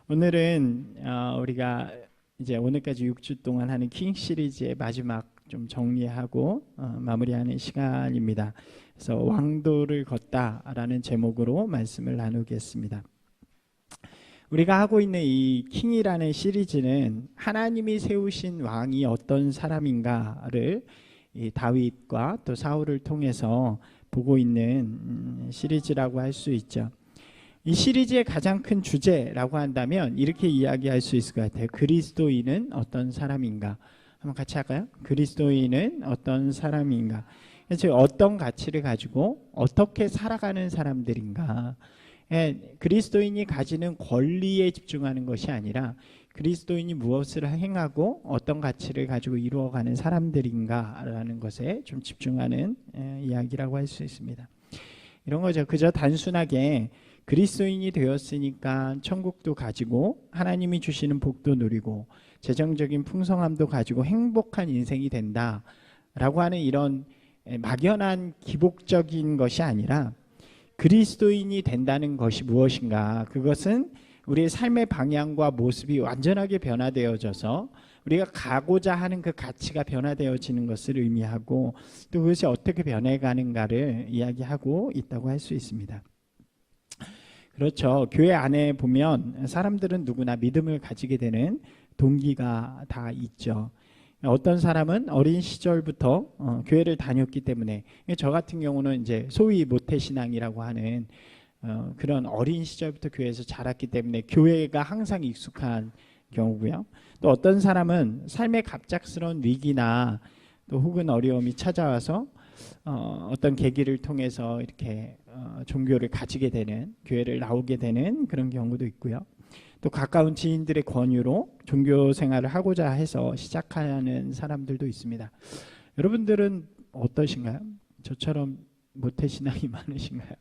오늘은 우리가 이제 오늘까지 6주 동안 하는 킹 시리즈의 마지막 좀 정리하고 마무리하는 시간입니다. 그래서 왕도를 걷다라는 제목으로 말씀을 나누겠습니다. 우리가 하고 있는 이 킹이라는 시리즈는 하나님이 세우신 왕이 어떤 사람인가를 이 다윗과 또 사울을 통해서 보고 있는 시리즈라고 할 수 있죠. 이 시리즈의 가장 큰 주제라고 한다면 이렇게 이야기할 수 있을 것 같아요. 그리스도인은 어떤 사람인가? 한번 같이 할까요? 그리스도인은 어떤 사람인가? 즉 어떤 가치를 가지고 어떻게 살아가는 사람들인가? 그리스도인이 가지는 권리에 집중하는 것이 아니라 그리스도인이 무엇을 행하고 어떤 가치를 가지고 이루어가는 사람들인가라는 것에 좀 집중하는 이야기라고 할 수 있습니다. 이런 거죠. 그저 단순하게 그리스도인이 되었으니까 천국도 가지고 하나님이 주시는 복도 누리고 재정적인 풍성함도 가지고 행복한 인생이 된다라고 하는 이런 막연한 기복적인 것이 아니라 그리스도인이 된다는 것이 무엇인가? 그것은 우리의 삶의 방향과 모습이 완전하게 변화되어져서 우리가 가고자 하는 그 가치가 변화되어지는 것을 의미하고 또 그것이 어떻게 변해가는가를 이야기하고 있다고 할 수 있습니다. 그렇죠. 교회 안에 보면 사람들은 누구나 믿음을 가지게 되는 동기가 다 있죠. 어떤 사람은 어린 시절부터 교회를 다녔기 때문에, 저 같은 경우는 이제 소위 모태신앙이라고 하는 그런 어린 시절부터 교회에서 자랐기 때문에 교회가 항상 익숙한 경우고요. 또 어떤 사람은 삶의 갑작스러운 위기나 또 혹은 어려움이 찾아와서 어떤 계기를 통해서 이렇게 종교를 가지게 되는, 교회를 나오게 되는 그런 경우도 있고요. 또 가까운 지인들의 권유로 종교 생활을 하고자 해서 시작하는 사람들도 있습니다. 여러분들은 어떠신가요? 저처럼 모태신앙이 많으신가요?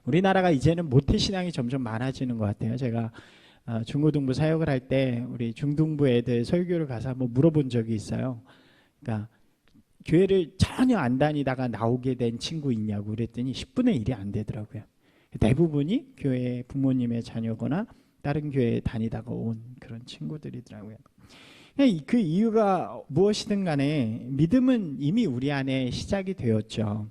우리나라가 이제는 모태신앙이 점점 많아지는 것 같아요. 제가 중고등부 사역을 할 때 우리 중등부 애들 설교를 가서 한번 물어본 적이 있어요. 그러니까 교회를 전혀 안 다니다가 나오게 된 친구 있냐고 그랬더니 10분의 1이 안 되더라고요. 대부분이 교회 부모님의 자녀거나 다른 교회에 다니다가 온 그런 친구들이더라고요. 그 이유가 무엇이든 간에 믿음은 이미 우리 안에 시작이 되었죠.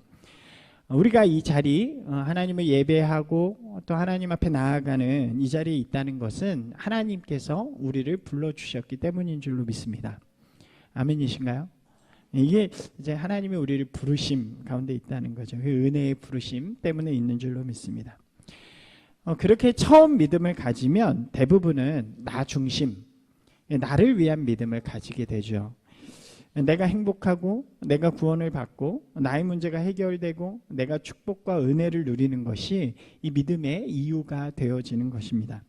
우리가 이 자리, 하나님을 예배하고 또 하나님 앞에 나아가는 이 자리에 있다는 것은 하나님께서 우리를 불러주셨기 때문인 줄로 믿습니다. 아멘이신가요? 이게 이제 하나님이 우리를 부르심 가운데 있다는 거죠. 그 은혜의 부르심 때문에 있는 줄로 믿습니다. 그렇게 처음 믿음을 가지면 대부분은 나 중심, 나를 위한 믿음을 가지게 되죠. 내가 행복하고 내가 구원을 받고 나의 문제가 해결되고 내가 축복과 은혜를 누리는 것이 이 믿음의 이유가 되어지는 것입니다.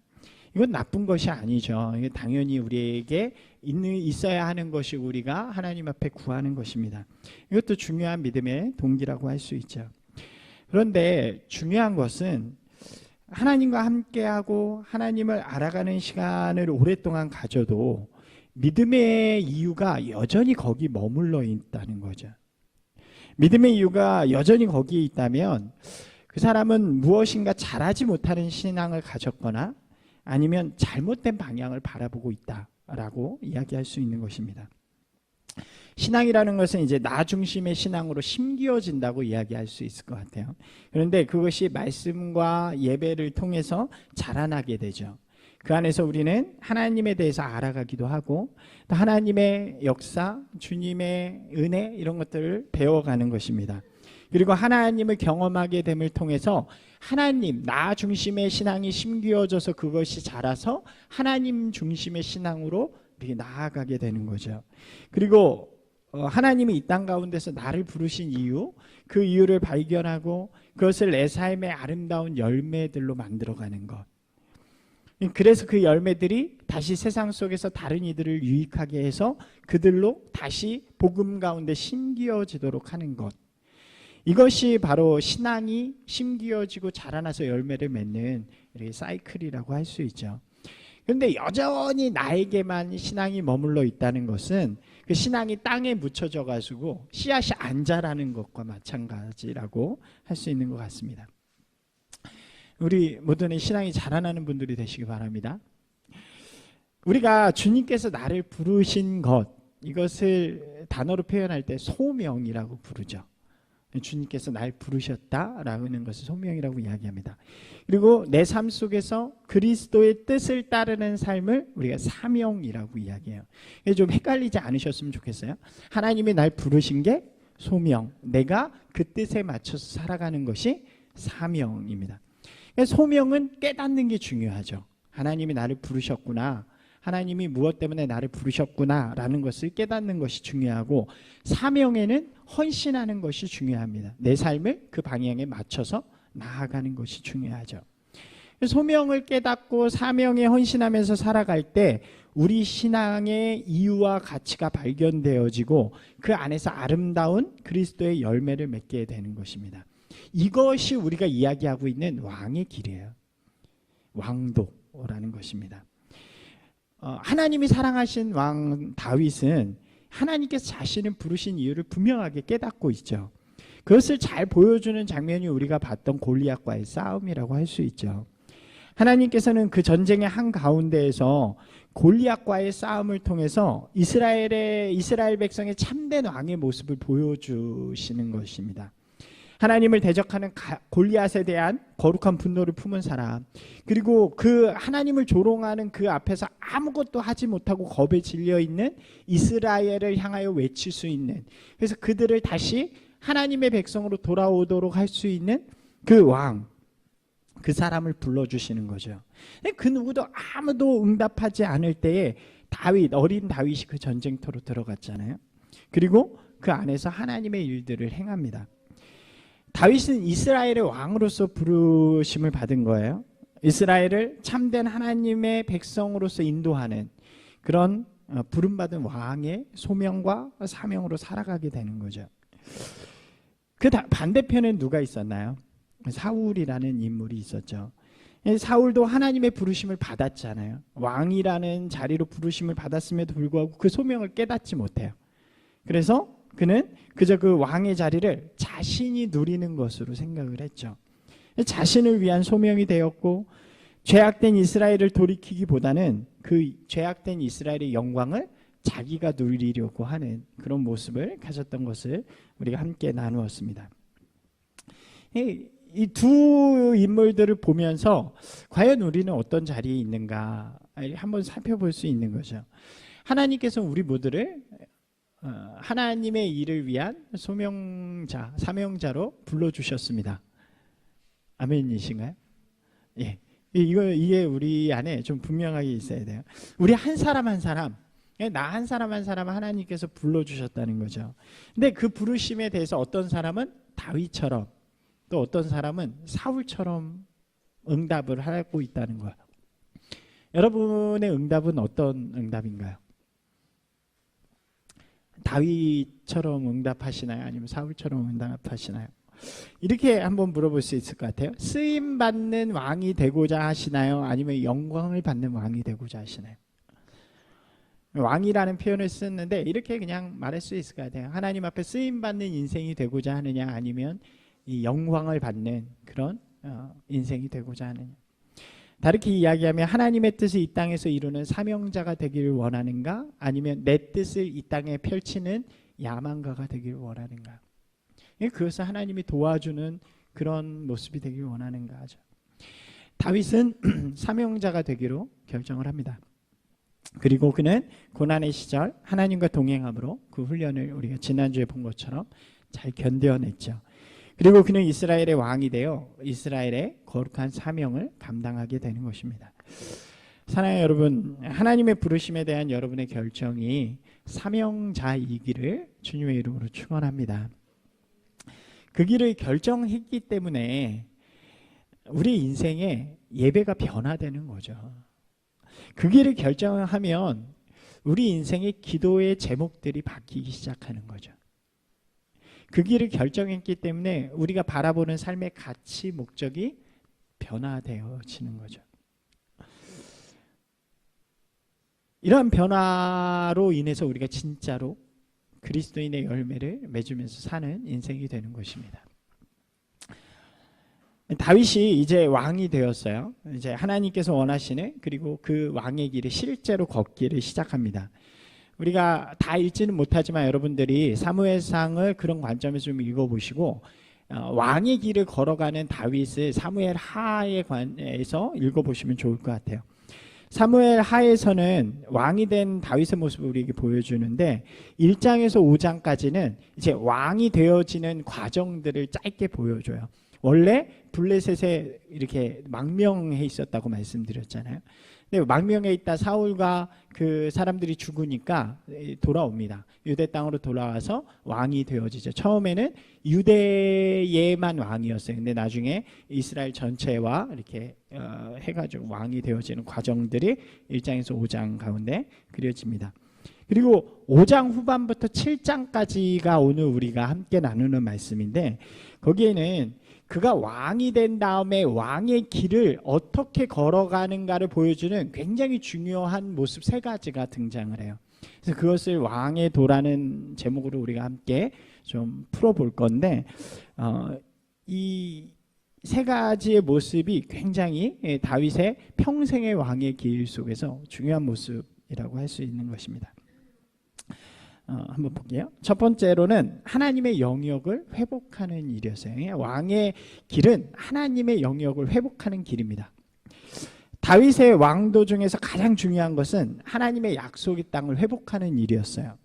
이건 나쁜 것이 아니죠. 이게 당연히 우리에게 있어야 하는 것이 우리가 하나님 앞에 구하는 것입니다. 이것도 중요한 믿음의 동기라고 할 수 있죠. 그런데 중요한 것은 하나님과 함께하고 하나님을 알아가는 시간을 오랫동안 가져도 믿음의 이유가 여전히 거기 머물러 있다는 거죠. 믿음의 이유가 여전히 거기에 있다면 그 사람은 무엇인가 잘하지 못하는 신앙을 가졌거나 아니면 잘못된 방향을 바라보고 있다라고 이야기할 수 있는 것입니다. 신앙이라는 것은 이제 나 중심의 신앙으로 심기어진다고 이야기할 수 있을 것 같아요. 그런데 그것이 말씀과 예배를 통해서 자라나게 되죠. 그 안에서 우리는 하나님에 대해서 알아가기도 하고 또 하나님의 역사, 주님의 은혜 이런 것들을 배워가는 것입니다. 그리고 하나님을 경험하게 됨을 통해서 하나님, 나 중심의 신앙이 심기어져서 그것이 자라서 하나님 중심의 신앙으로 이렇게 나아가게 되는 거죠. 그리고 하나님이 이 땅 가운데서 나를 부르신 이유, 그 이유를 발견하고 그것을 내 삶의 아름다운 열매들로 만들어가는 것. 그래서 그 열매들이 다시 세상 속에서 다른 이들을 유익하게 해서 그들로 다시 복음 가운데 심기어지도록 하는 것. 이것이 바로 신앙이 심기어지고 자라나서 열매를 맺는 이렇게 사이클이라고 할 수 있죠. 그런데 여전히 나에게만 신앙이 머물러 있다는 것은 그 신앙이 땅에 묻혀져 가지고 씨앗이 안 자라는 것과 마찬가지라고 할 수 있는 것 같습니다. 우리 모두는 신앙이 자라나는 분들이 되시기 바랍니다. 우리가 주님께서 나를 부르신 것, 이것을 단어로 표현할 때 소명이라고 부르죠. 주님께서 날 부르셨다라는 것을 소명이라고 이야기합니다. 그리고 내 삶 속에서 그리스도의 뜻을 따르는 삶을 우리가 사명이라고 이야기해요. 좀 헷갈리지 않으셨으면 좋겠어요. 하나님이 날 부르신 게 소명, 내가 그 뜻에 맞춰서 살아가는 것이 사명입니다. 소명은 깨닫는 게 중요하죠. 하나님이 나를 부르셨구나, 하나님이 무엇 때문에 나를 부르셨구나 라는 것을 깨닫는 것이 중요하고, 사명에는 헌신하는 것이 중요합니다. 내 삶을 그 방향에 맞춰서 나아가는 것이 중요하죠. 소명을 깨닫고 사명에 헌신하면서 살아갈 때 우리 신앙의 이유와 가치가 발견되어지고 그 안에서 아름다운 그리스도의 열매를 맺게 되는 것입니다. 이것이 우리가 이야기하고 있는 왕의 길이에요. 왕도라는 것입니다. 하나님이 사랑하신 왕 다윗은 하나님께서 자신을 부르신 이유를 분명하게 깨닫고 있죠. 그것을 잘 보여주는 장면이 우리가 봤던 골리앗과의 싸움이라고 할 수 있죠. 하나님께서는 그 전쟁의 한가운데에서 골리앗과의 싸움을 통해서 이스라엘 백성의 참된 왕의 모습을 보여주시는 것입니다. 하나님을 대적하는 골리앗에 대한 거룩한 분노를 품은 사람, 그리고 그 하나님을 조롱하는 그 앞에서 아무것도 하지 못하고 겁에 질려 있는 이스라엘을 향하여 외칠 수 있는, 그래서 그들을 다시 하나님의 백성으로 돌아오도록 할 수 있는 그 왕, 그 사람을 불러주시는 거죠. 그 누구도 아무도 응답하지 않을 때에 어린 다윗이 그 전쟁터로 들어갔잖아요. 그리고 그 안에서 하나님의 일들을 행합니다. 다윗은 이스라엘의 왕으로서 부르심을 받은 거예요. 이스라엘을 참된 하나님의 백성으로서 인도하는 그런 부름받은 왕의 소명과 사명으로 살아가게 되는 거죠. 그 반대편엔 누가 있었나요? 사울이라는 인물이 있었죠. 사울도 하나님의 부르심을 받았잖아요. 왕이라는 자리로 부르심을 받았음에도 불구하고 그 소명을 깨닫지 못해요. 그래서 그는 그저 그 왕의 자리를 자신이 누리는 것으로 생각을 했죠. 자신을 위한 소명이 되었고, 죄악된 이스라엘을 돌이키기보다는 그 죄악된 이스라엘의 영광을 자기가 누리려고 하는 그런 모습을 가졌던 것을 우리가 함께 나누었습니다. 이 두 인물들을 보면서 과연 우리는 어떤 자리에 있는가 한번 살펴볼 수 있는 거죠. 하나님께서 우리 모두를 하나님의 일을 위한 소명자, 사명자로 불러주셨습니다. 아멘이신가요? 예. 이게 우리 안에 좀 분명하게 있어야 돼요. 우리 한 사람 한 사람, 나 한 사람 한 사람 하나님께서 불러주셨다는 거죠. 근데 그 부르심에 대해서 어떤 사람은 다윗처럼, 또 어떤 사람은 사울처럼 응답을 하고 있다는 거예요. 여러분의 응답은 어떤 응답인가요? 다윗처럼 응답하시나요? 아니면 사울처럼 응답하시나요? 이렇게 한번 물어볼 수 있을 것 같아요. 쓰임받는 왕이 되고자 하시나요? 아니면 영광을 받는 왕이 되고자 하시나요? 왕이라는 표현을 썼는데 이렇게 그냥 말할 수 있을 것 같아요. 하나님 앞에 쓰임받는 인생이 되고자 하느냐, 아니면 이 영광을 받는 그런 인생이 되고자 하느냐. 다르게 이야기하면 하나님의 뜻을 이 땅에서 이루는 사명자가 되기를 원하는가, 아니면 내 뜻을 이 땅에 펼치는 야망가가 되기를 원하는가. 그것을 하나님이 도와주는 그런 모습이 되기를 원하는가 하죠. 다윗은 사명자가 되기로 결정을 합니다. 그리고 그는 고난의 시절 하나님과 동행함으로 그 훈련을 우리가 지난주에 본 것처럼 잘 견뎌냈죠. 그리고 그는 이스라엘의 왕이 되어 이스라엘의 거룩한 사명을 감당하게 되는 것입니다. 사랑하는 여러분, 하나님의 부르심에 대한 여러분의 결정이 사명자이기를 주님의 이름으로 축원합니다. 그 길을 결정했기 때문에 우리 인생에 예배가 변화되는 거죠. 그 길을 결정하면 우리 인생의 기도의 제목들이 바뀌기 시작하는 거죠. 그 길을 결정했기 때문에 우리가 바라보는 삶의 가치, 목적이 변화되어지는 거죠. 이러한 변화로 인해서 우리가 진짜로 그리스도인의 열매를 맺으면서 사는 인생이 되는 것입니다. 다윗이 이제 왕이 되었어요. 이제 하나님께서 원하시는, 그리고 그 왕의 길을 실제로 걷기를 시작합니다. 우리가 다 읽지는 못하지만 여러분들이 사무엘상을 그런 관점에서 좀 읽어보시고 왕의 길을 걸어가는 다윗을 사무엘 하에 관해서 읽어보시면 좋을 것 같아요. 사무엘 하에서는 왕이 된 다윗의 모습을 우리에게 보여주는데 1장에서 5장까지는 이제 왕이 되어지는 과정들을 짧게 보여줘요. 원래 블레셋에 이렇게 망명해 있었다고 말씀드렸잖아요. 근데 망명해 있다 사울과 그 사람들이 죽으니까 돌아옵니다. 유대 땅으로 돌아와서 왕이 되어지죠. 처음에는 유대에만 왕이었어요. 근데 나중에 이스라엘 전체와 이렇게 해가지고 왕이 되어지는 과정들이 1장에서 5장 가운데 그려집니다. 그리고 5장 후반부터 7장까지가 오늘 우리가 함께 나누는 말씀인데, 거기에는 그가 왕이 된 다음에 왕의 길을 어떻게 걸어가는가를 보여주는 굉장히 중요한 모습 3가지가 등장을 해요. 그래서 그것을 왕의 도라는 제목으로 우리가 함께 좀 풀어볼 건데, 이 3가지의 모습이 굉장히 다윗의 평생의 왕의 길 속에서 중요한 모습이라고 할 수 있는 것입니다. 한번 볼게요. 첫 번째로는 하나님의 영역을 회복하는 일이었어요. 왕의 길은 하나님의 영역을 회복하는 길입니다. 다윗의 왕도 중에서 가장 중요한 것은 하나님의 약속의 땅을 회복하는 일이었어요.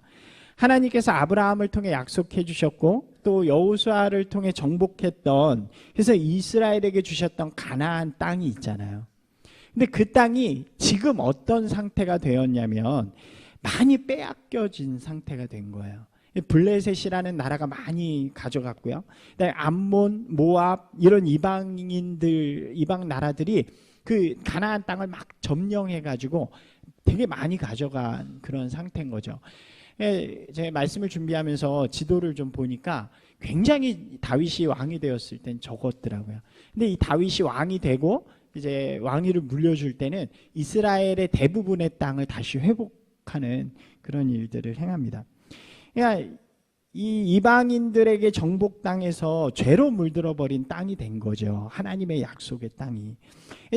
하나님께서 아브라함을 통해 약속해 주셨고 또 여호수아를 통해 정복했던, 그래서 이스라엘에게 주셨던 가나안 땅이 있잖아요. 근데 그 땅이 지금 어떤 상태가 되었냐면 많이 빼앗겨진 상태가 된 거예요. 블레셋이라는 나라가 많이 가져갔고요. 암몬, 모압 이런 이방 나라들이 그 가나안 땅을 막 점령해가지고 되게 많이 가져간 그런 상태인 거죠. 제가 말씀을 준비하면서 지도를 좀 보니까 굉장히 다윗이 왕이 되었을 땐 적었더라고요. 근데 이 다윗이 왕이 되고 이제 왕위를 물려줄 때는 이스라엘의 대부분의 땅을 다시 회복하는 그런 일들을 행합니다. 그러니까 이 이방인들에게 정복당해서 죄로 물들어 버린 땅이 된 거죠. 하나님의 약속의 땅이.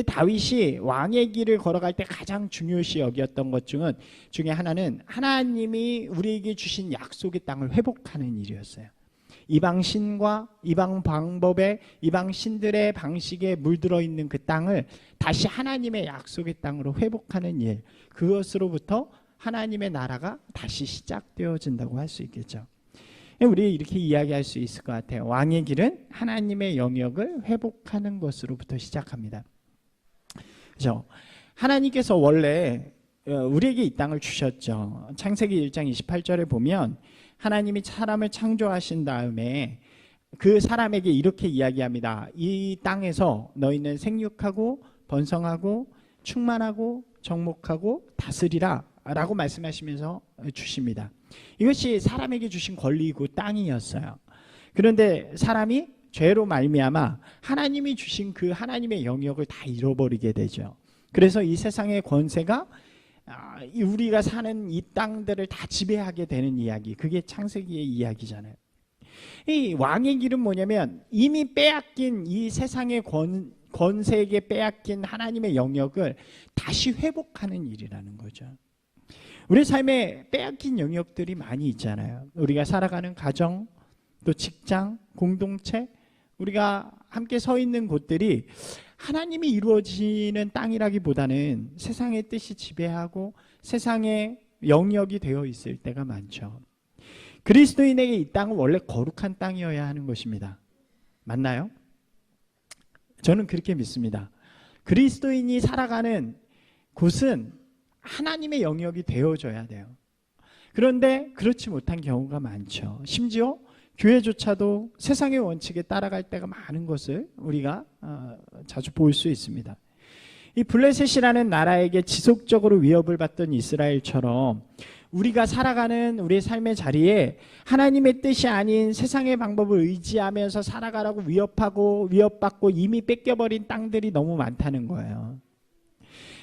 다윗이 왕의 길을 걸어갈 때 가장 중요시 여겼던 것 중에 하나는 하나님이 우리에게 주신 약속의 땅을 회복하는 일이었어요. 이방 신과 이방 방법에, 이방 신들의 방식에 물들어 있는 그 땅을 다시 하나님의 약속의 땅으로 회복하는 일, 그것으로부터 하나님의 나라가 다시 시작되어진다고 할 수 있겠죠. 우리 이렇게 이야기할 수 있을 것 같아요. 왕의 길은 하나님의 영역을 회복하는 것으로부터 시작합니다. 그렇죠? 하나님께서 원래 우리에게 이 땅을 주셨죠. 창세기 1장 28절에 보면 하나님이 사람을 창조하신 다음에 그 사람에게 이렇게 이야기합니다. 이 땅에서 너희는 생육하고 번성하고 충만하고 정복하고 다스리라 라고 말씀하시면서 주십니다. 이것이 사람에게 주신 권리이고 땅이었어요. 그런데 사람이 죄로 말미암아 하나님이 주신 그 하나님의 영역을 다 잃어버리게 되죠. 그래서 이 세상의 권세가 우리가 사는 이 땅들을 다 지배하게 되는 이야기, 그게 창세기의 이야기잖아요. 이 왕의 길은 뭐냐면 이미 빼앗긴 이 세상의 권세에게 빼앗긴 하나님의 영역을 다시 회복하는 일이라는 거죠. 우리 삶에 빼앗긴 영역들이 많이 있잖아요. 우리가 살아가는 가정, 또 직장, 공동체, 우리가 함께 서 있는 곳들이 하나님이 이루어지는 땅이라기보다는 세상의 뜻이 지배하고 세상의 영역이 되어 있을 때가 많죠. 그리스도인에게 이 땅은 원래 거룩한 땅이어야 하는 것입니다. 맞나요? 저는 그렇게 믿습니다. 그리스도인이 살아가는 곳은 하나님의 영역이 되어져야 돼요. 그런데 그렇지 못한 경우가 많죠. 심지어 교회조차도 세상의 원칙에 따라갈 때가 많은 것을 우리가 자주 볼 수 있습니다. 이 블레셋이라는 나라에게 지속적으로 위협을 받던 이스라엘처럼 우리가 살아가는 우리의 삶의 자리에 하나님의 뜻이 아닌 세상의 방법을 의지하면서 살아가라고 위협받고 이미 뺏겨버린 땅들이 너무 많다는 거예요.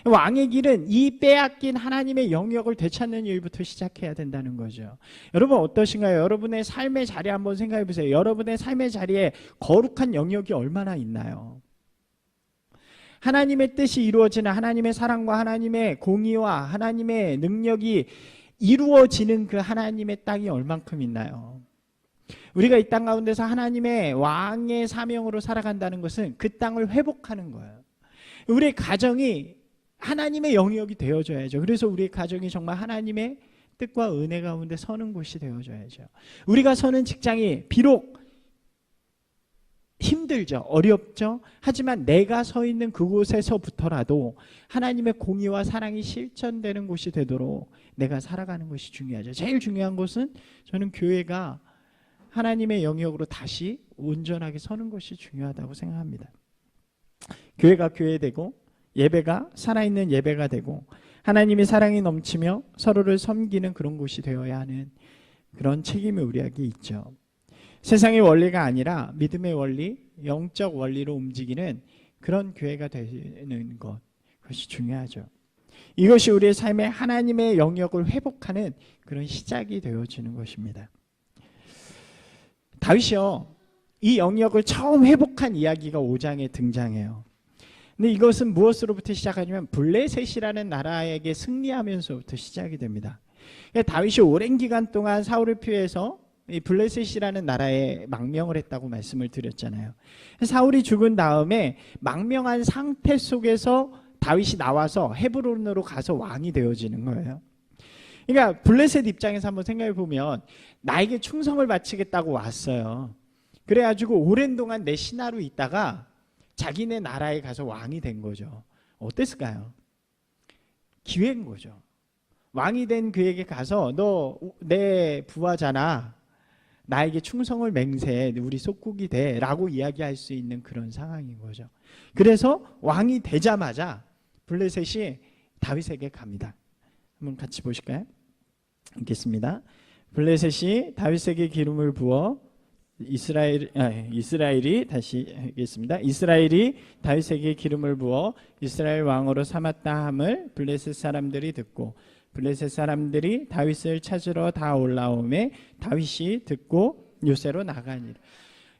왕의 길은 이 빼앗긴 하나님의 영역을 되찾는 일부터 시작해야 된다는 거죠. 여러분 어떠신가요? 여러분의 삶의 자리 한번 생각해 보세요. 여러분의 삶의 자리에 거룩한 영역이 얼마나 있나요? 하나님의 뜻이 이루어지는, 하나님의 사랑과 하나님의 공의와 하나님의 능력이 이루어지는 그 하나님의 땅이 얼만큼 있나요? 우리가 이 땅 가운데서 하나님의 왕의 사명으로 살아간다는 것은 그 땅을 회복하는 거예요. 우리의 가정이 하나님의 영역이 되어줘야죠. 그래서 우리의 가정이 정말 하나님의 뜻과 은혜 가운데 서는 곳이 되어줘야죠. 우리가 서는 직장이 비록 힘들죠. 어렵죠. 하지만 내가 서 있는 그곳에서부터라도 하나님의 공의와 사랑이 실천되는 곳이 되도록 내가 살아가는 것이 중요하죠. 제일 중요한 것은 저는 교회가 하나님의 영역으로 다시 온전하게 서는 것이 중요하다고 생각합니다. 교회가 교회되고 예배가 살아있는 예배가 되고 하나님의 사랑이 넘치며 서로를 섬기는 그런 곳이 되어야 하는 그런 책임이 우리에게 있죠. 세상의 원리가 아니라 믿음의 원리, 영적 원리로 움직이는 그런 교회가 되는 것, 그것이 중요하죠. 이것이 우리의 삶에 하나님의 영역을 회복하는 그런 시작이 되어지는 것입니다. 다윗이요, 이 영역을 처음 회복한 이야기가 5장에 등장해요. 근데 이것은 무엇으로부터 시작하냐면 블레셋이라는 나라에게 승리하면서부터 시작이 됩니다. 다윗이 오랜 기간 동안 사울을 피해서 이 블레셋이라는 나라에 망명을 했다고 말씀을 드렸잖아요. 사울이 죽은 다음에 망명한 상태 속에서 다윗이 나와서 헤브론으로 가서 왕이 되어지는 거예요. 그러니까 블레셋 입장에서 한번 생각해 보면 나에게 충성을 바치겠다고 왔어요. 그래가지고 오랜 동안 내 신하로 있다가 자기네 나라에 가서 왕이 된 거죠. 어땠을까요? 기회인 거죠. 왕이 된 그에게 가서 너 내 부하잖아. 나에게 충성을 맹세해. 우리 속국이 돼. 라고 이야기할 수 있는 그런 상황인 거죠. 그래서 왕이 되자마자 블레셋이 다윗에게 갑니다. 한번 같이 보실까요? 읽겠습니다. 블레셋이 다윗에게 기름을 부어 이스라엘이 다시 하겠습니다. 이스라엘이 다윗에게 기름을 부어 이스라엘 왕으로 삼았다 함을 블레셋 사람들이 듣고 블레셋 사람들이 다윗을 찾으러 다 올라오매 다윗이 듣고 요새로 나가니라.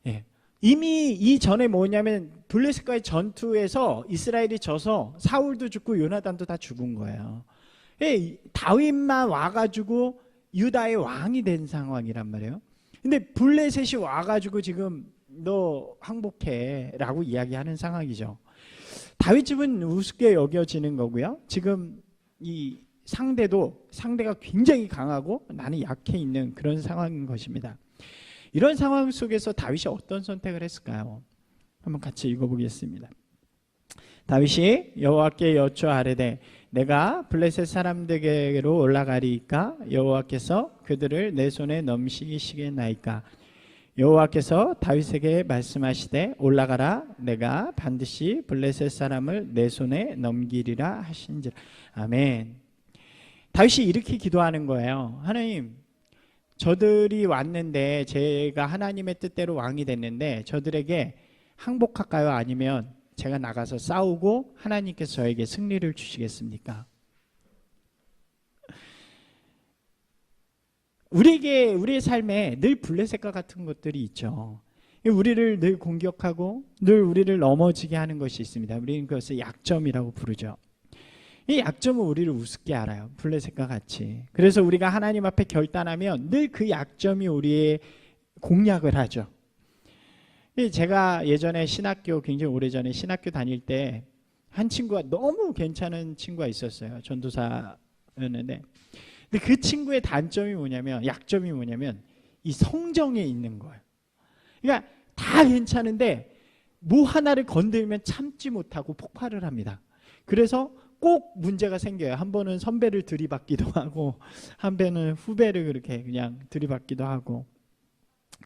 예. 이미 이전에 뭐냐면 블레셋과의 전투에서 이스라엘이 져서 사울도 죽고 요나단도 다 죽은 거예요. 예. 다윗만 와가지고 유다의 왕이 된 상황이란 말이에요. 근데 블레셋이 와가지고 지금 너 항복해 라고 이야기하는 상황이죠. 다윗 집은 우습게 여겨지는 거고요. 지금 이 상대가 굉장히 강하고 나는 약해 있는 그런 상황인 것입니다. 이런 상황 속에서 다윗이 어떤 선택을 했을까요? 한번 같이 읽어보겠습니다. 다윗이 여호와께 여쭈아뢰되 내가 블레셋 사람들에게로 올라가리이까 여호와께서 그들을 내 손에 넘기시겠나이까. 여호와께서 다윗에게 말씀하시되 올라가라 내가 반드시 블레셋 사람을 내 손에 넘기리라 하신지라. 아멘. 다윗이 이렇게 기도하는 거예요. 하나님, 저들이 왔는데 제가 하나님의 뜻대로 왕이 됐는데 저들에게 항복할까요? 아니면 제가 나가서 싸우고 하나님께서 저에게 승리를 주시겠습니까? 우리의 삶에 늘 블레셋과 같은 것들이 있죠. 우리를 늘 공격하고 늘 우리를 넘어지게 하는 것이 있습니다. 우리는 그것을 약점이라고 부르죠. 이 약점은 우리를 우습게 알아요. 블레셋과 같이. 그래서 우리가 하나님 앞에 결단하면 늘 그 약점이 우리의 공략을 하죠. 제가 예전에 굉장히 오래전에 신학교 다닐 때 한 친구가 너무 괜찮은 친구가 있었어요. 전도사였는데. 근데 그 친구의 약점이 뭐냐면 이 성정에 있는 거예요. 그러니까 다 괜찮은데 뭐 하나를 건들면 참지 못하고 폭발을 합니다. 그래서 꼭 문제가 생겨요. 한 번은 선배를 들이받기도 하고 한 번은 후배를 그렇게 그냥 들이받기도 하고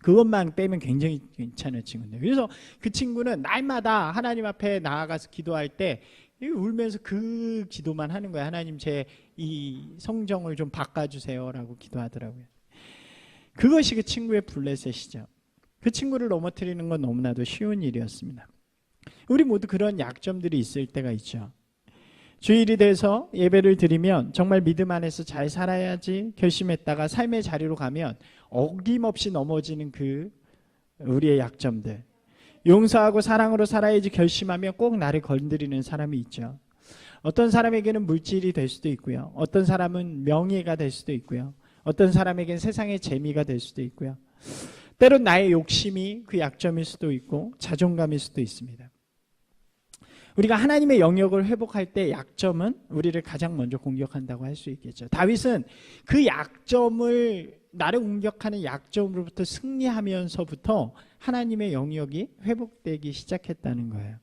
그것만 빼면 굉장히 괜찮은 친구인데 그래서 그 친구는 날마다 하나님 앞에 나아가서 기도할 때 울면서 그 기도만 하는 거예요. 하나님 제 이 성정을 좀 바꿔주세요라고 기도하더라고요. 그것이 그 친구의 블레셋이죠. 그 친구를 넘어뜨리는 건 너무나도 쉬운 일이었습니다. 우리 모두 그런 약점들이 있을 때가 있죠. 주일이 돼서 예배를 드리면 정말 믿음 안에서 잘 살아야지 결심했다가 삶의 자리로 가면 어김없이 넘어지는 그 우리의 약점들. 용서하고 사랑으로 살아야지 결심하면 꼭 나를 건드리는 사람이 있죠. 어떤 사람에게는 물질이 될 수도 있고요. 어떤 사람은 명예가 될 수도 있고요. 어떤 사람에게는 세상의 재미가 될 수도 있고요. 때론 나의 욕심이 그 약점일 수도 있고 자존감일 수도 있습니다. 우리가 하나님의 영역을 회복할 때 약점은 우리를 가장 먼저 공격한다고 할 수 있겠죠. 다윗은 그 약점을 나를 공격하는 약점으로부터 승리하면서부터 하나님의 영역이 회복되기 시작했다는 거예요.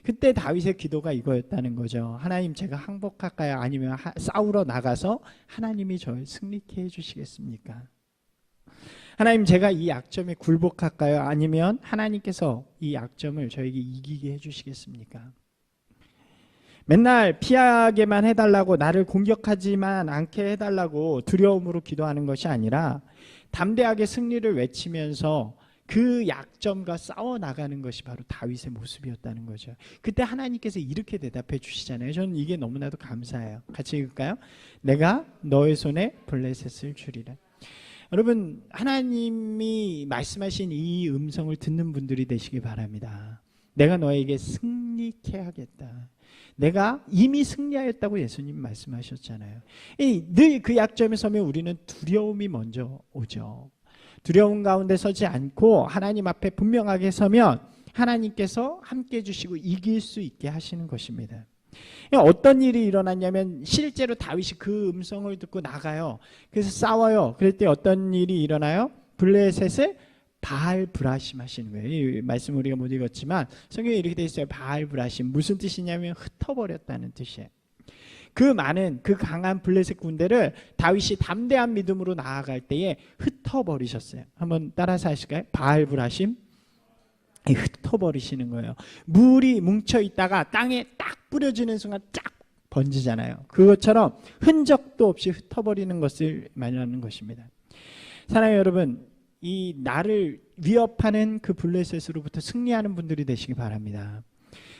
그때 다윗의 기도가 이거였다는 거죠. 하나님, 제가 항복할까요? 아니면 싸우러 나가서 하나님이 저를 승리케 해주시겠습니까? 하나님, 제가 이 약점에 굴복할까요? 아니면 하나님께서 이 약점을 저에게 이기게 해주시겠습니까? 맨날 피하게만 해달라고, 나를 공격하지만 않게 해달라고 두려움으로 기도하는 것이 아니라 담대하게 승리를 외치면서 그 약점과 싸워 나가는 것이 바로 다윗의 모습이었다는 거죠. 그때 하나님께서 이렇게 대답해 주시잖아요. 저는 이게 너무나도 감사해요. 같이 읽을까요? 내가 너의 손에 블레셋을 주리라. 여러분, 하나님이 말씀하신 이 음성을 듣는 분들이 되시기 바랍니다. 내가 너에게 승리케 하겠다. 내가 이미 승리하였다고 예수님 말씀하셨잖아요. 늘 그 약점에 서면 우리는 두려움이 먼저 오죠. 두려움 가운데 서지 않고 하나님 앞에 분명하게 서면 하나님께서 함께 해주시고 이길 수 있게 하시는 것입니다. 어떤 일이 일어났냐면 실제로 다윗이 그 음성을 듣고 나가요. 그래서 싸워요. 그럴 때 어떤 일이 일어나요? 블레셋을 바알브라심 하시는 거예요. 이 말씀 우리가 못 읽었지만 성경에 이렇게 되어 있어요. 바알브라심. 무슨 뜻이냐면 흩어버렸다는 뜻이에요. 그 많은, 그 강한 블레셋 군대를 다윗이 담대한 믿음으로 나아갈 때에 흩어버리셨어요. 한번 따라서 하실까요? 바알브라심. 흩어버리시는 거예요. 물이 뭉쳐있다가 땅에 딱 뿌려지는 순간 쫙 번지잖아요. 그것처럼 흔적도 없이 흩어버리는 것을 말하는 것입니다. 사랑하는 여러분, 이 나를 위협하는 그 블레셋으로부터 승리하는 분들이 되시기 바랍니다.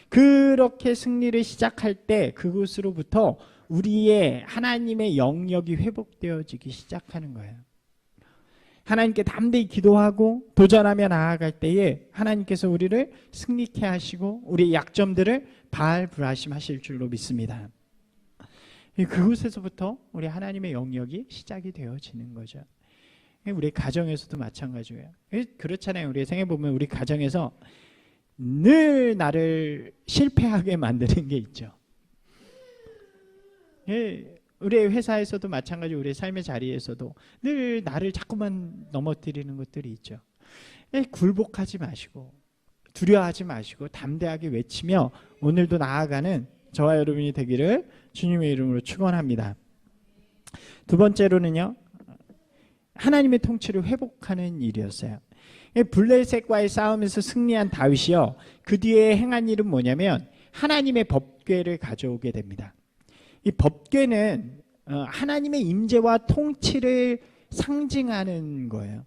그렇게 승리를 시작할 때 그곳으로부터 우리의 하나님의 영역이 회복되어지기 시작하는 거예요. 하나님께 담대히 기도하고 도전하며 나아갈 때에 하나님께서 우리를 승리케 하시고 우리의 약점들을 바알브라심하실 줄로 믿습니다. 그곳에서부터 우리 하나님의 영역이 시작이 되어지는 거죠. 우리 가정에서도 마찬가지예요. 그렇잖아요. 우리 생각해보면 우리 가정에서 늘 나를 실패하게 만드는 게 있죠. 우리 회사에서도 마찬가지, 우리 삶의 자리에서도 늘 나를 자꾸만 넘어뜨리는 것들이 있죠. 굴복하지 마시고 두려워하지 마시고 담대하게 외치며 오늘도 나아가는 저와 여러분이 되기를 주님의 이름으로 축원합니다. 두 번째로는요, 하나님의 통치를 회복하는 일이었어요. 블레셋과의 싸움에서 승리한 다윗이요, 그 뒤에 행한 일은 뭐냐면 하나님의 법궤를 가져오게 됩니다. 이 법궤는 하나님의 임재와 통치를 상징하는 거예요.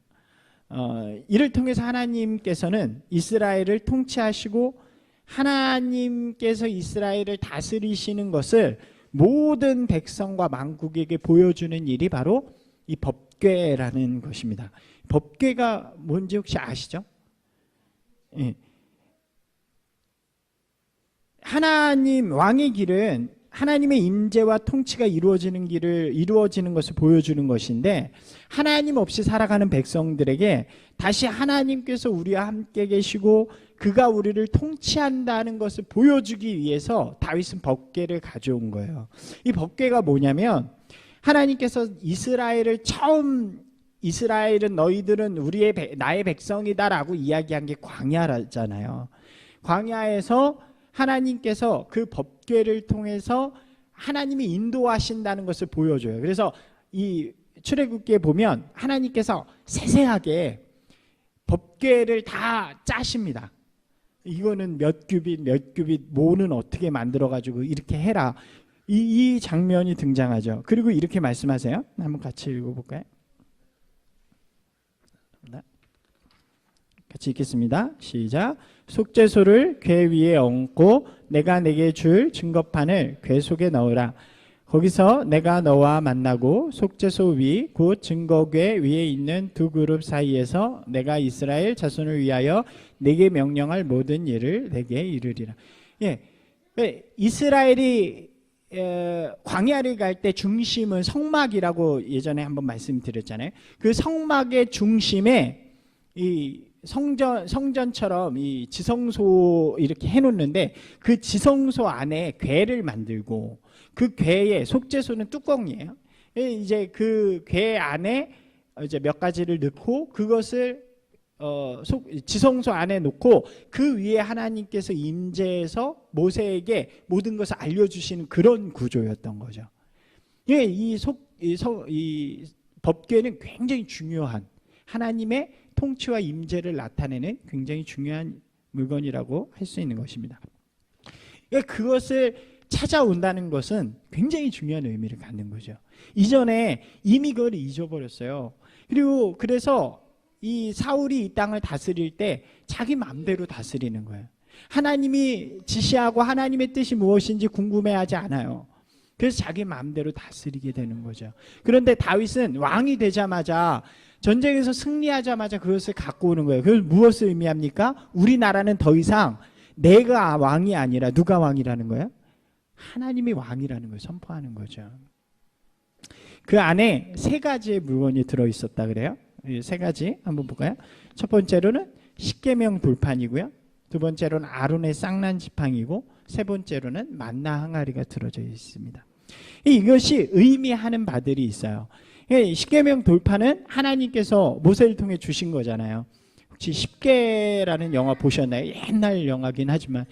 이를 통해서 하나님께서는 이스라엘을 통치하시고 하나님께서 이스라엘을 다스리시는 것을 모든 백성과 만국에게 보여주는 일이 바로 이 법궤라는 것입니다. 법궤가 뭔지 혹시 아시죠? 예. 하나님 왕의 길은 하나님의 임재와 통치가 이루어지는 것을 보여주는 것인데, 하나님 없이 살아가는 백성들에게 다시 하나님께서 우리와 함께 계시고 그가 우리를 통치한다는 것을 보여주기 위해서 다윗은 법궤를 가져온 거예요. 이 법궤가 뭐냐면 하나님께서 이스라엘은 너희들은 나의 백성이다라고 이야기한 게 광야잖아요. 광야에서 하나님께서 그 법궤를 통해서 하나님이 인도하신다는 것을 보여줘요. 그래서 이 출애굽기에 보면 하나님께서 세세하게 법궤를 다 짜십니다. 이거는 몇 규빗 모는 어떻게 만들어가지고 이렇게 해라. 이 장면이 등장하죠. 그리고 이렇게 말씀하세요. 한번 같이 읽어볼까요? 같이 읽겠습니다. 시작. 속죄소를 궤 위에 얹고 내가 내게 줄 증거판을 궤 속에 넣으라. 거기서 내가 너와 만나고 속죄소 위 곧 증거궤 위에 있는 두 그룹 사이에서 내가 이스라엘 자손을 위하여 내게 명령할 모든 일을 내게 이르리라. 예, 이스라엘이 광야를 갈 때 중심은 성막이라고 예전에 한번 말씀드렸잖아요. 그 성막의 중심에 이 성전처럼 이 지성소 이렇게 해놓는데 그 지성소 안에 궤를 만들고 그 궤에 속죄소는 뚜껑이에요. 이제 그 궤 안에 이제 몇 가지를 넣고 그것을 지성소 안에 놓고 그 위에 하나님께서 임재해서 모세에게 모든 것을 알려주시는 그런 구조였던 거죠. 이 법궤는 굉장히 중요한 하나님의 통치와 임재를 나타내는 굉장히 중요한 물건이라고 할 수 있는 것입니다. 그것을 찾아온다는 것은 굉장히 중요한 의미를 갖는 거죠. 이전에 이미 그걸 잊어버렸어요. 그리고 그래서 이 사울이 이 땅을 다스릴 때 자기 마음대로 다스리는 거예요. 하나님이 지시하고 하나님의 뜻이 무엇인지 궁금해하지 않아요. 그래서 자기 마음대로 다스리게 되는 거죠. 그런데 다윗은 왕이 되자마자 전쟁에서 승리하자마자 그것을 갖고 오는 거예요. 그걸 무엇을 의미합니까? 우리나라는 더 이상 내가 왕이 아니라 누가 왕이라는 거예요? 하나님이 왕이라는 걸 선포하는 거죠. 그 안에 세 가지의 물건이 들어있었다 그래요. 세 가지 한번 볼까요? 첫 번째로는 십계명 돌판이고요. 두 번째로는 아론의 쌍난 지팡이고 세 번째로는 만나 항아리가 들어져 있습니다. 이것이 의미하는 바들이 있어요. 십계명 돌판은 하나님께서 모세를 통해 주신 거잖아요. 혹시 십계라는 영화 보셨나요? 옛날 영화긴 하지만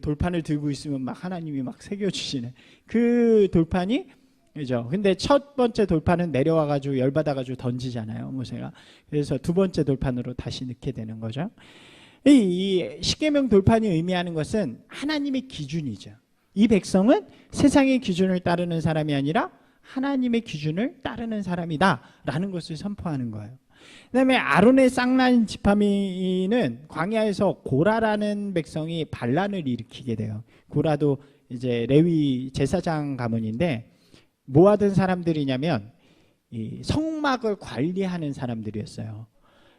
돌판을 들고 있으면 막 하나님이 막 새겨주시는 그 돌판이 그죠. 근데 첫 번째 돌판은 내려와가지고 열받아가지고 던지잖아요, 모세가. 그래서 두 번째 돌판으로 다시 넣게 되는 거죠. 이 십계명 돌판이 의미하는 것은 하나님의 기준이죠. 이 백성은 세상의 기준을 따르는 사람이 아니라 하나님의 기준을 따르는 사람이다라는 것을 선포하는 거예요. 그다음에 아론의 쌍난 지팡이는 광야에서 고라라는 백성이 반란을 일으키게 돼요. 고라도 이제 레위 제사장 가문인데 뭐 하던 사람들이냐면 이 성막을 관리하는 사람들이었어요.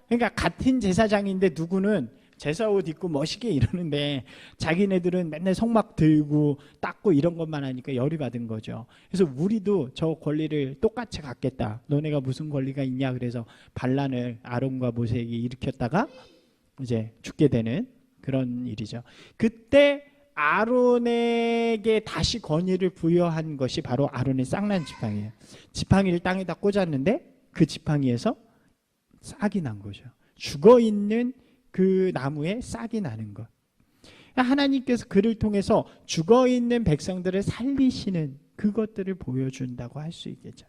그러니까 같은 제사장인데 누구는 제사 옷 입고 멋있게 이러는데 자기네들은 맨날 성막 들고 닦고 이런 것만 하니까 열이 받은 거죠. 그래서 우리도 저 권리를 똑같이 갖겠다. 너네가 무슨 권리가 있냐 그래서 반란을 아론과 모세에게 일으켰다가 이제 죽게 되는 그런 일이죠. 그때 아론에게 다시 권위를 부여한 것이 바로 아론의 쌍난 지팡이예요. 지팡이를 땅에다 꽂았는데 그 지팡이에서 싹이 난 거죠. 죽어있는 그 나무에 싹이 나는 것. 하나님께서 그를 통해서 죽어있는 백성들을 살리시는 그것들을 보여준다고 할 수 있겠죠.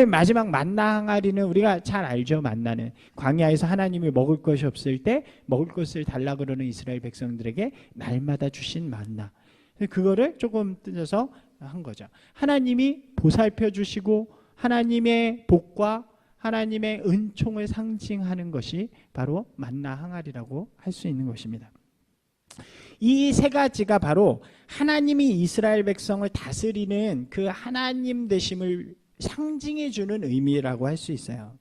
마지막 만나 항아리는 우리가 잘 알죠. 만나는 광야에서 하나님이 먹을 것이 없을 때 먹을 것을 달라 그러는 이스라엘 백성들에게 날마다 주신 만나. 그거를 조금 뜯어서 한 거죠. 하나님이 보살펴 주시고 하나님의 복과 하나님의 은총을 상징하는 것이 바로 만나 항아리라고 할 수 있는 것입니다. 이 세 가지가 바로 하나님이 이스라엘 백성을 다스리는 그 하나님 되심을 상징해 주는 의미라고 할 수 있어요.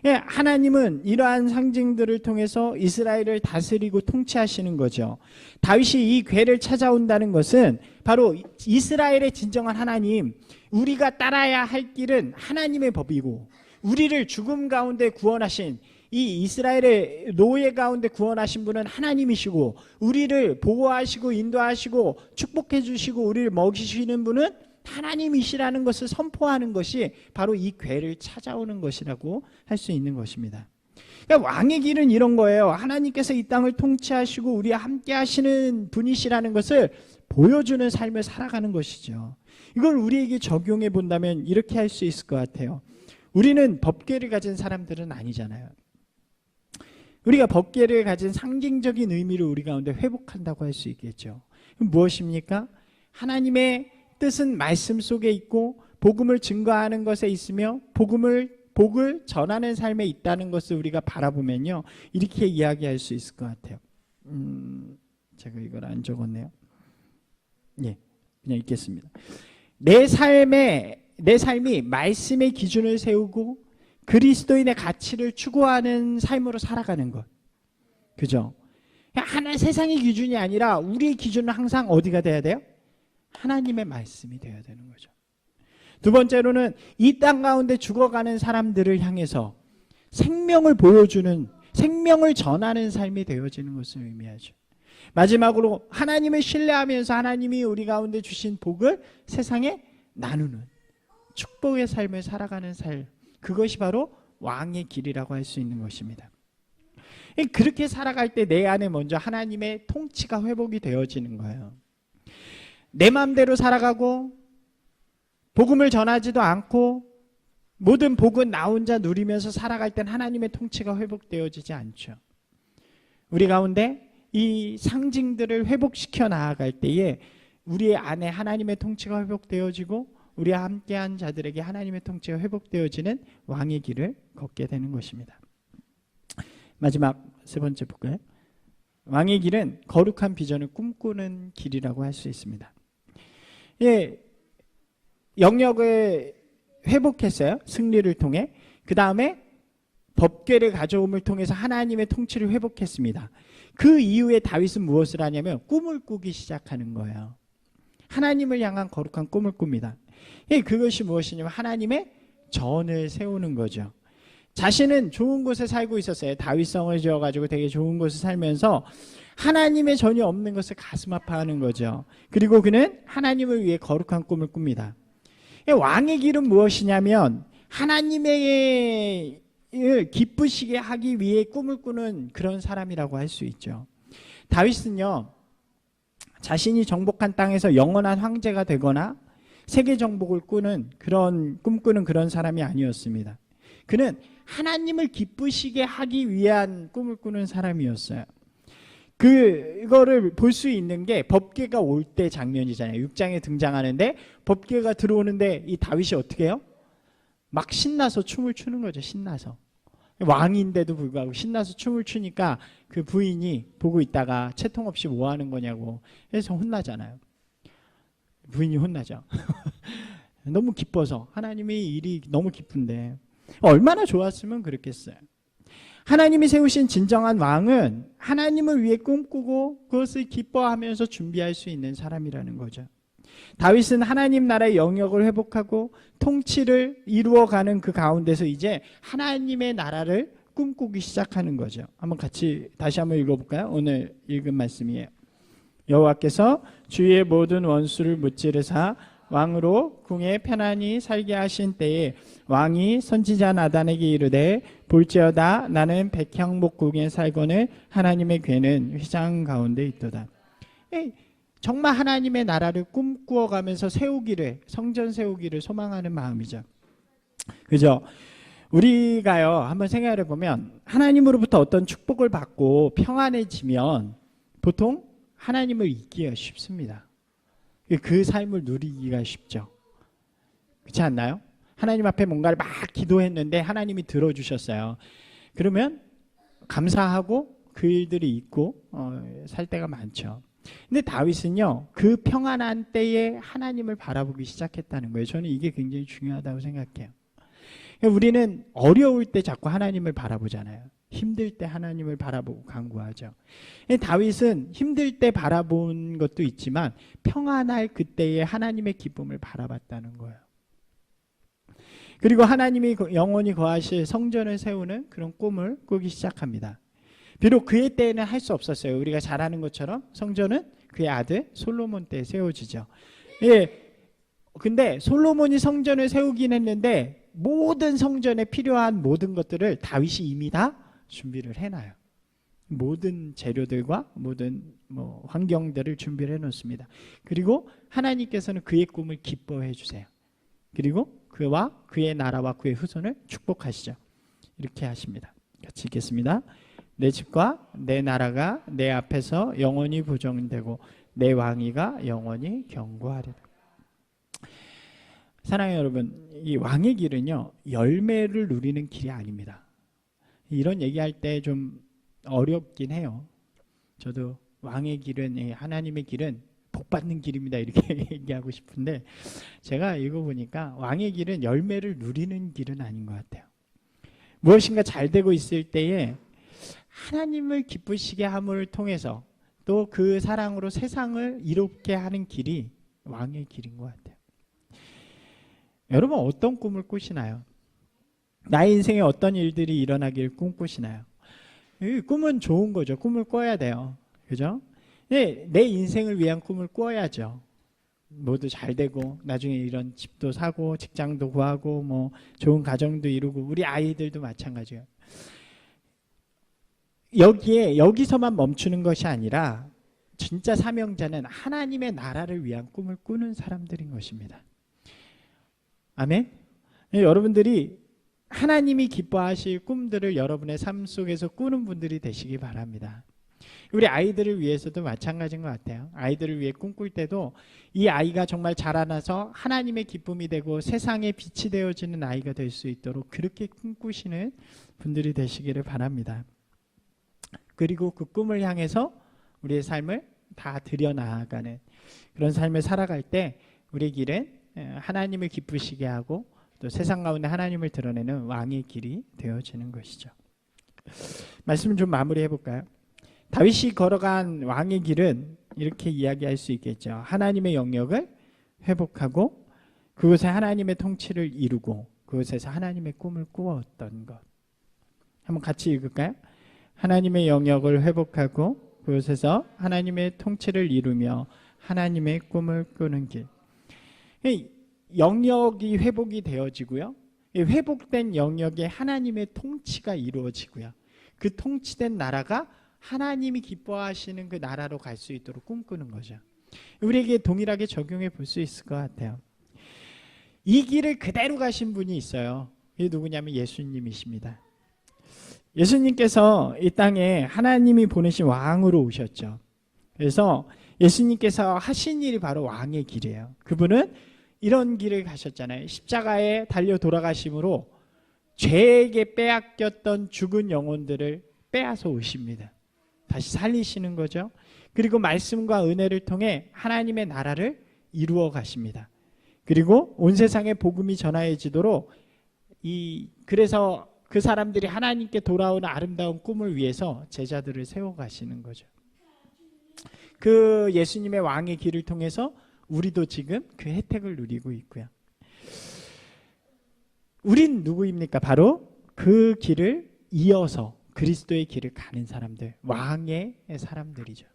하나님은 이러한 상징들을 통해서 이스라엘을 다스리고 통치하시는 거죠. 다윗이 이 궤를 찾아온다는 것은 바로 이스라엘의 진정한 하나님, 우리가 따라야 할 길은 하나님의 법이고 우리를 죽음 가운데 구원하신 이 이스라엘의 노예 가운데 구원하신 분은 하나님이시고 우리를 보호하시고 인도하시고 축복해 주시고 우리를 먹이시는 분은 하나님이시라는 것을 선포하는 것이 바로 이 궤를 찾아오는 것이라고 할 수 있는 것입니다. 그러니까 왕의 길은 이런 거예요. 하나님께서 이 땅을 통치하시고 우리와 함께 하시는 분이시라는 것을 보여주는 삶을 살아가는 것이죠. 이걸 우리에게 적용해 본다면 이렇게 할 수 있을 것 같아요. 우리는 법궤를 가진 사람들은 아니잖아요. 우리가 법궤를 가진 상징적인 의미를 우리 가운데 회복한다고 할 수 있겠죠. 그럼 무엇입니까? 하나님의 뜻은 말씀 속에 있고 복음을 증거하는 것에 있으며 복을 전하는 삶에 있다는 것을 우리가 바라보면요, 이렇게 이야기할 수 있을 것 같아요. 제가 이걸 안 적었네요. 예, 그냥 읽겠습니다. 내 삶이 말씀의 기준을 세우고 그리스도인의 가치를 추구하는 삶으로 살아가는 것. 그죠? 하나 세상의 기준이 아니라 우리의 기준은 항상 어디가 돼야 돼요? 하나님의 말씀이 되어야 되는 거죠. 두 번째로는 이 땅 가운데 죽어가는 사람들을 향해서 생명을 보여주는, 생명을 전하는 삶이 되어지는 것을 의미하죠. 마지막으로 하나님을 신뢰하면서 하나님이 우리 가운데 주신 복을 세상에 나누는 축복의 삶을 살아가는 삶, 그것이 바로 왕의 길이라고 할 수 있는 것입니다. 그렇게 살아갈 때 내 안에 먼저 하나님의 통치가 회복이 되어지는 거예요. 내 마음대로 살아가고 복음을 전하지도 않고 모든 복은 나 혼자 누리면서 살아갈 땐 하나님의 통치가 회복되어지지 않죠. 우리 가운데 이 상징들을 회복시켜 나아갈 때에 우리 안에 하나님의 통치가 회복되어지고 우리와 함께한 자들에게 하나님의 통치가 회복되어지는 왕의 길을 걷게 되는 것입니다. 마지막 세 번째 볼까요? 왕의 길은 거룩한 비전을 꿈꾸는 길이라고 할 수 있습니다. 예, 영역을 회복했어요. 승리를 통해. 그 다음에 법궤를 가져옴을 통해서 하나님의 통치를 회복했습니다. 그 이후에 다윗은 무엇을 하냐면 꿈을 꾸기 시작하는 거예요. 하나님을 향한 거룩한 꿈을 꿉니다. 예, 그것이 무엇이냐면 하나님의 전을 세우는 거죠. 자신은 좋은 곳에 살고 있었어요. 다윗성을 지어가지고 되게 좋은 곳에 살면서 하나님의 전이 없는 것을 가슴 아파하는 거죠. 그리고 그는 하나님을 위해 거룩한 꿈을 꿉니다. 왕의 길은 무엇이냐면 하나님의 기쁘시게 하기 위해 꿈을 꾸는 그런 사람이라고 할 수 있죠. 다윗은요, 자신이 정복한 땅에서 영원한 황제가 되거나 세계 정복을 꿈꾸는 그런 사람이 아니었습니다. 그는 하나님을 기쁘시게 하기 위한 꿈을 꾸는 사람이었어요. 그거를 볼 수 있는 게 법궤가 올 때 장면이잖아요. 6장에 등장하는데 법궤가 들어오는데 이 다윗이 어떻게 해요? 막 신나서 춤을 추는 거죠. 신나서. 왕인데도 불구하고 신나서 춤을 추니까 그 부인이 보고 있다가 채통 없이 뭐 하는 거냐고 해서 혼나잖아요. 부인이 혼나죠. 너무 기뻐서. 하나님의 일이 너무 기쁜데 얼마나 좋았으면 그렇겠어요. 하나님이 세우신 진정한 왕은 하나님을 위해 꿈꾸고 그것을 기뻐하면서 준비할 수 있는 사람이라는 거죠. 다윗은 하나님 나라의 영역을 회복하고 통치를 이루어가는 그 가운데서 이제 하나님의 나라를 꿈꾸기 시작하는 거죠. 한번 같이 다시 한번 읽어볼까요? 오늘 읽은 말씀이에요. 여호와께서 주의 모든 원수를 무찌르사 왕으로 궁에 편안히 살게 하신 때에 왕이 선지자 나단에게 이르되 볼지어다 나는 백향목궁에 살거늘 하나님의 궤는 휘장 가운데 있도다. 정말 하나님의 나라를 꿈꾸어가면서 성전 세우기를 소망하는 마음이죠. 그죠? 우리가요 한번 생각해 보면 하나님으로부터 어떤 축복을 받고 평안해지면 보통 하나님을 잊기가 쉽습니다. 그 삶을 누리기가 쉽죠. 그렇지 않나요? 하나님 앞에 뭔가를 막 기도했는데 하나님이 들어주셨어요. 그러면 감사하고 그 일들이 있고 살 때가 많죠. 근데 다윗은요 그 평안한 때에 하나님을 바라보기 시작했다는 거예요. 저는 이게 굉장히 중요하다고 생각해요. 우리는 어려울 때 자꾸 하나님을 바라보잖아요. 힘들 때 하나님을 바라보고 간구하죠. 다윗은 힘들 때 바라본 것도 있지만 평안할 그때에 하나님의 기쁨을 바라봤다는 거예요. 그리고 하나님이 영원히 거하실 성전을 세우는 그런 꿈을 꾸기 시작합니다. 비록 그의 때에는 할 수 없었어요. 우리가 잘 아는 것처럼 성전은 그의 아들 솔로몬 때에 세워지죠. 예. 근데 솔로몬이 성전을 세우긴 했는데 모든 성전에 필요한 모든 것들을 다윗이 이미 다 준비를 해놔요. 모든 재료들과 모든 환경들을 준비를 해놓습니다. 그리고 하나님께서는 그의 꿈을 기뻐해 주세요. 그리고 그와 그의 나라와 그의 후손을 축복하시죠. 이렇게 하십니다. 같이 읽겠습니다. 내 집과 내 나라가 내 앞에서 영원히 보존되고 내 왕위가 영원히 견고하리라. 사랑하는 여러분, 이 왕의 길은요 열매를 누리는 길이 아닙니다. 이런 얘기할 때 좀 어렵긴 해요. 저도 왕의 길은, 하나님의 길은 복 받는 길입니다 이렇게 얘기하고 싶은데 제가 읽어보니까 왕의 길은 열매를 누리는 길은 아닌 것 같아요. 무엇인가 잘 되고 있을 때에 하나님을 기쁘시게 함을 통해서 또 그 사랑으로 세상을 이롭게 하는 길이 왕의 길인 것 같아요. 여러분 어떤 꿈을 꾸시나요? 나의 인생에 어떤 일들이 일어나길 꿈꾸시나요? 이 꿈은 좋은 거죠. 꿈을 꿔야 돼요. 그죠? 내 인생을 위한 꿈을 꿔야죠. 모두 잘 되고 나중에 이런 집도 사고 직장도 구하고 뭐 좋은 가정도 이루고 우리 아이들도 마찬가지예요. 여기서만 멈추는 것이 아니라 진짜 사명자는 하나님의 나라를 위한 꿈을 꾸는 사람들인 것입니다. 아멘. 여러분들이 하나님이 기뻐하실 꿈들을 여러분의 삶 속에서 꾸는 분들이 되시기 바랍니다. 우리 아이들을 위해서도 마찬가지인 것 같아요. 아이들을 위해 꿈꿀 때도 이 아이가 정말 자라나서 하나님의 기쁨이 되고 세상에 빛이 되어지는 아이가 될 수 있도록 그렇게 꿈꾸시는 분들이 되시기를 바랍니다. 그리고 그 꿈을 향해서 우리의 삶을 다 들여나아가는 그런 삶을 살아갈 때 우리의 길은 하나님을 기쁘시게 하고 또 세상 가운데 하나님을 드러내는 왕의 길이 되어지는 것이죠. 말씀을 좀 마무리해 볼까요? 다윗이 걸어간 왕의 길은 이렇게 이야기할 수 있겠죠. 하나님의 영역을 회복하고 그곳에 하나님의 통치를 이루고 그곳에서 하나님의 꿈을 꾸었던 것. 한번 같이 읽을까요? 하나님의 영역을 회복하고 그곳에서 하나님의 통치를 이루며 하나님의 꿈을 꾸는 길. 영역이 회복이 되어지고요. 회복된 영역에 하나님의 통치가 이루어지고요. 그 통치된 나라가 하나님이 기뻐하시는 그 나라로 갈 수 있도록 꿈꾸는 거죠. 우리에게 동일하게 적용해 볼 수 있을 것 같아요. 이 길을 그대로 가신 분이 있어요. 이게 누구냐면 예수님이십니다. 예수님께서 이 땅에 하나님이 보내신 왕으로 오셨죠. 그래서 예수님께서 하신 일이 바로 왕의 길이에요. 그분은 이런 길을 가셨잖아요. 십자가에 달려 돌아가심으로 죄에게 빼앗겼던 죽은 영혼들을 빼앗아 오십니다. 다시 살리시는 거죠. 그리고 말씀과 은혜를 통해 하나님의 나라를 이루어 가십니다. 그리고 온 세상에 복음이 전하여지도록 그래서 그 사람들이 하나님께 돌아오는 아름다운 꿈을 위해서 제자들을 세워 가시는 거죠. 그 예수님의 왕의 길을 통해서 우리도 지금 그 혜택을 누리고 있고요. 우린 누구입니까? 바로 그 길을 이어서 그리스도의 길을 가는 사람들, 왕의 사람들이죠.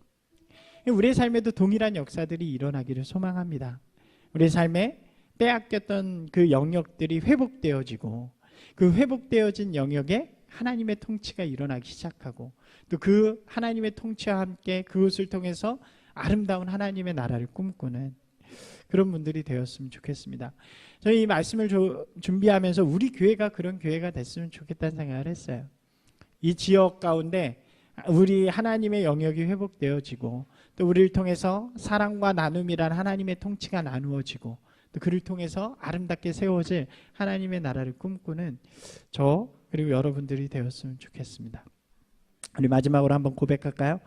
우리의 삶에도 동일한 역사들이 일어나기를 소망합니다. 우리의 삶에 빼앗겼던 그 영역들이 회복되어지고 그 회복되어진 영역에 하나님의 통치가 일어나기 시작하고 또 그 하나님의 통치와 함께 그것을 통해서 아름다운 하나님의 나라를 꿈꾸는 그런 분들이 되었으면 좋겠습니다. 저희 이 말씀을 준비하면서 우리 교회가 그런 교회가 됐으면 좋겠다는 생각을 했어요. 이 지역 가운데 우리 하나님의 영역이 회복되어지고 또 우리를 통해서 사랑과 나눔이란 하나님의 통치가 나누어지고 또 그를 통해서 아름답게 세워질 하나님의 나라를 꿈꾸는 저 그리고 여러분들이 되었으면 좋겠습니다. 우리 마지막으로 한번 고백할까요?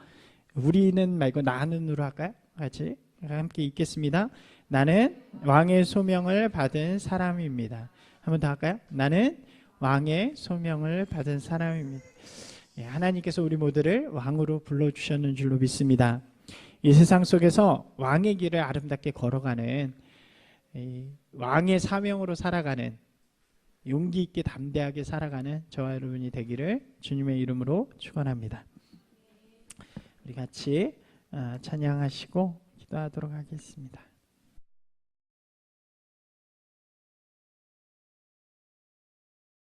우리는 말고 나는으로 할까요? 같이 함께 읽겠습니다. 나는 왕의 소명을 받은 사람입니다. 한번 더 할까요? 나는 왕의 소명을 받은 사람입니다. 하나님께서 우리 모두를 왕으로 불러주셨는 줄로 믿습니다. 이 세상 속에서 왕의 길을 아름답게 걸어가는 왕의 사명으로 살아가는 용기 있게 담대하게 살아가는 저와 여러분이 되기를 주님의 이름으로 축원합니다. 우리 같이 찬양하시고 기도하도록 하겠습니다.